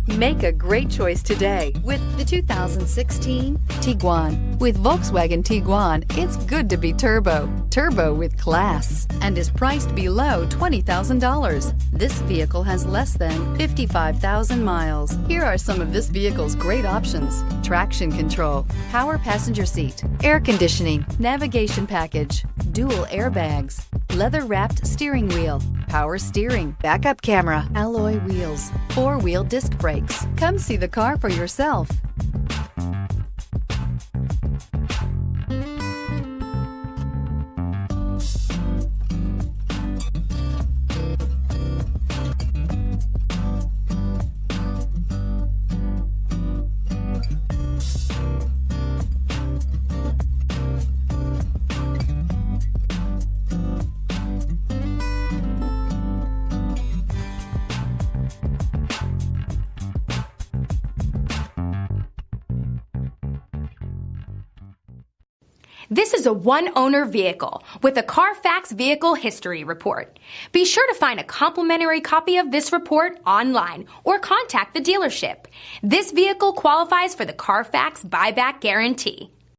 Make a great choice today with the 2016 Tiguan. With Volkswagen Tiguan, it's good to be turbo. Turbo with class, and is priced below $20,000. This vehicle has less than 55,000 miles. Here are some of this vehicle's great options: traction control, power passenger seat, air conditioning, navigation package, dual airbags, leather-wrapped steering wheel, power steering, backup camera, alloy wheels, four-wheel disc brakes. Come see the car for yourself. This is a one-owner vehicle with a Carfax Vehicle History Report. Be sure to find a complimentary copy of this report online or contact the dealership. This vehicle qualifies for the Carfax Buyback Guarantee.